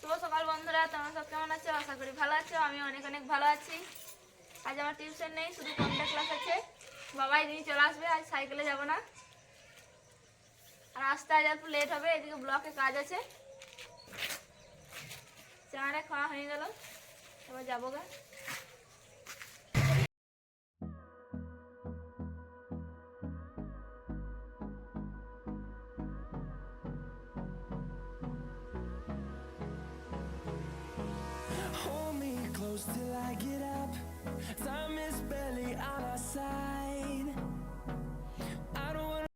শুভ সকাল বন্ধুরা, তোমরা সব কেমন আছো? আশা করি ভালো আছো। আমি অনেক অনেক ভালো আছি। আজ আমার টিউশন নেই, শুধু কম্পিউটার ক্লাস আছে। বাবাই দিন চলে আসবে, আজ সাইকেলে যাব না। আর আসতে আজ একটু লেট হবে, এদিকে ব্লকে কাজ আছে। চাটা খাওয়া হয়ে গেল, এবার যাবো গা। Till I get up, time is barely on our side. I don't wanna.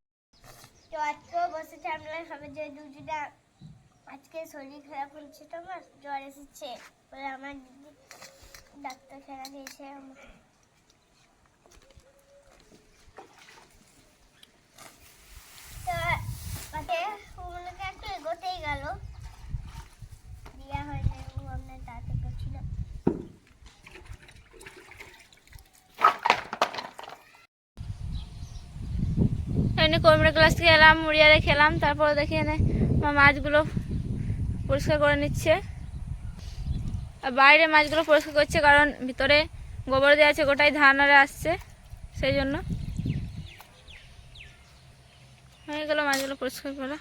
তো আজকেও বসেছে আমরা সবাই যে দুজনা আজকে শরীর খারাপ হচ্ছে, তো আমার জ্বর এসেছে বলে আমার দিদি ডাক্তারখানা গিয়েছে। তো আমাকে ওগুলোকে একটু এগোতেই গেল, দেওয়া হয়নি, আপনার তাতে করছিল। এমনি কম্পিউটার ক্লাস থেকে এলাম, মুড়িয়ারে খেলাম, তারপরে দেখি এনে মাছগুলো পরিষ্কার করে নিচ্ছে। আর বাইরে মাছগুলো পরিষ্কার করছে, কারণ ভিতরে গোবর দেওয়া আছে, গোটাই ধানারে আসছে, সেই জন্য হয়ে গেল মাছগুলো পরিষ্কার করা।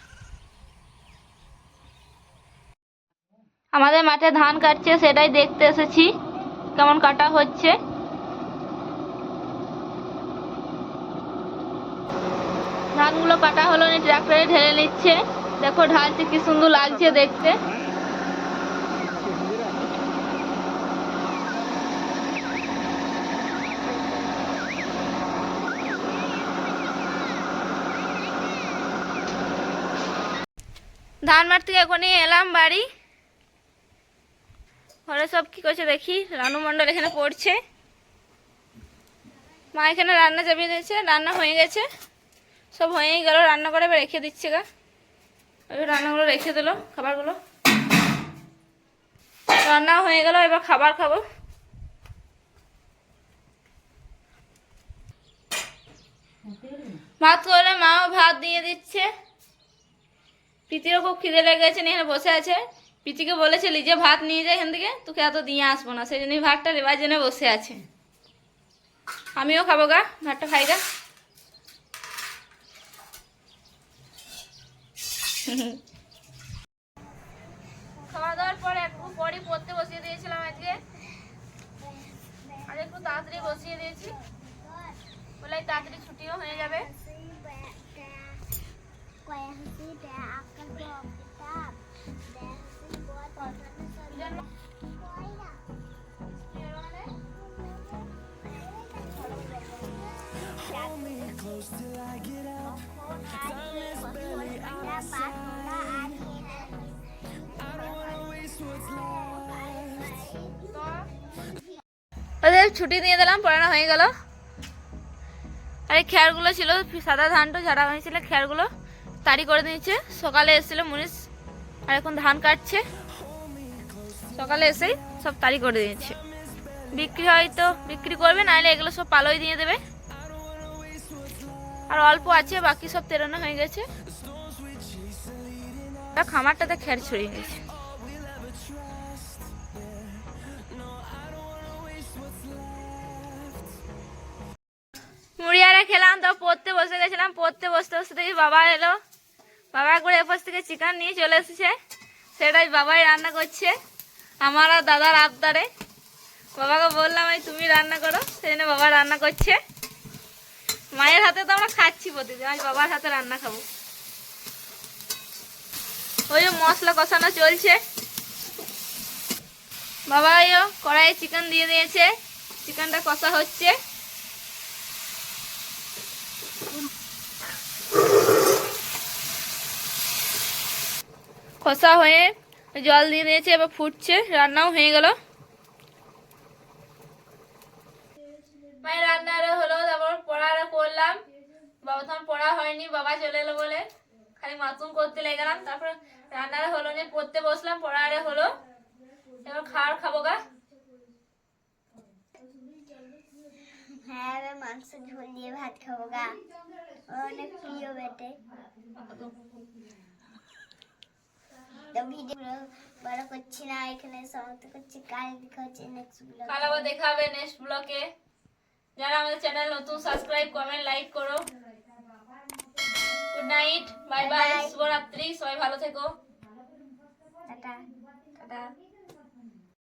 আমাদের মাঠে ধান কাটছে, সেটাই দেখতে এসেছি কেমন কাটা হচ্ছে। ধানগুলো কাটা হলো, ট্রাক্টরে ঢেলে নিচ্ছে। দেখো ঢালছে, কি সুন্দর লাগছে দেখতে। ধান মাঠ থেকে এখনই এলাম বাড়ি। ঘরে সব কি করছে দেখি। রানু মণ্ডল এখানে পড়ছে, মা এখানে রান্না চাপিয়ে দিয়েছে। রান্না হয়ে গেছে, সব হয়েই গেল। রান্না করে এবার রেখে দিচ্ছে গা। ওই রান্নাগুলো রেখে দিল, খাবারগুলো রান্না হয়ে গেল, এবার খাবার খাবো। ভাত করে মাও ভাত দিয়ে দিচ্ছে। প্রীতিরও খুব খিদে লেগেছে, এখানে বসে আছে। প্রীতিকে বলেছে লিজে ভাত নিয়ে যায় এখান থেকে, তোকে এত দিয়ে আসবো না, সেই জন্য ভাতটা রেবার জন্য বসে আছে। আমিও খাবো গা, ভাতটা খাই গা। খাওয়া দাওয়ার পর একটু পরই পড়তে বসিয়ে দিয়েছিলাম আজকে, আর একটু তাড়াতাড়ি বসিয়ে দিয়েছি বলে তাড়াতাড়ি ছুটিও হয়ে যাবে। Hold me close till I get up. Time is barely on our side. I don't wanna waste what's left. ওদের ছুটি দিয়ে দিলাম, পড়ানো হয়ে গেল। আর এই খেয়ারগুলো ছিল, সাদা ধানটা ঝাড়া হয়েছিল, খেয়ারগুলো তাড়ি করে দিয়েছে। সকালে এসেছিল মুনিশ, আর এখন ধান কাটছে। সকালে এসেই সব তাড়ি করে দিয়েছে। বিক্রি হয়তো বিক্রি করবে, নাহলে এগুলো সব পালোই দিয়ে দেবে। আর অল্প আছে, বাকি সব তেরানো হয়ে গেছে। খামারটাতে খের ছড়িয়ে গেছে। মুড়িয়ারে খেলাম, তো পড়তে বসে গেছিলাম। পড়তে বসতে বসতে দেখি বাবা এলো। বাবা একবার এপাশ থেকে চিকেন নিয়ে চলে এসেছে, সেটাই বাবাই রান্না করছে আমার আর দাদার আবদারে। বাবাকে বললাম এই তুমি রান্না করো, সেই জন্য বাবা রান্না করছে। মায়ের হাতে তো আমরা খাচ্ছি প্রতিদিন, আজ বাবার হাতে রান্না খাবো। ওই মশলা কষানো চলছে। বাবা কড়াইয়ে চিকেন দিয়ে দিয়েছে, চিকেনটা কষা হচ্ছে। কষা হয়ে জল দিয়ে দিয়েছে, এবার ফুটছে। রান্নাও হয়ে গেল। মায়ের রান্নাটা হলো, তারপর পড়াটা করলাম। বাবা তখন পড়া হয়নি, বাবা চলে এলো বলে খালি মাতুম করতে লেগে গেলাম। তারপরে রান্নাটা হলো, নিয়ে পড়তে বসলাম, পড়াটা হলো। এবার খাবার খাবো গা। হ্যাঁ, আমি মাংস ঝোল দিয়ে ভাত খাবো গা, অনেক প্রিয় বেটে। তো ভিডিও বড় করছি না, এখানে সমাপ্ত করছি। কাল দেখা হচ্ছে নেক্সট ব্লগ। কাল আবার দেখা হবে নেক্সট ব্লগে। যারা আমাদের চ্যানেল নতুন, সাবস্ক্রাইব, কমেন্ট, লাইক করো। গুড নাইট, বাই বাই, শুভরাত্রি, সবাই ভালো থেকো। টাটা। টাটা।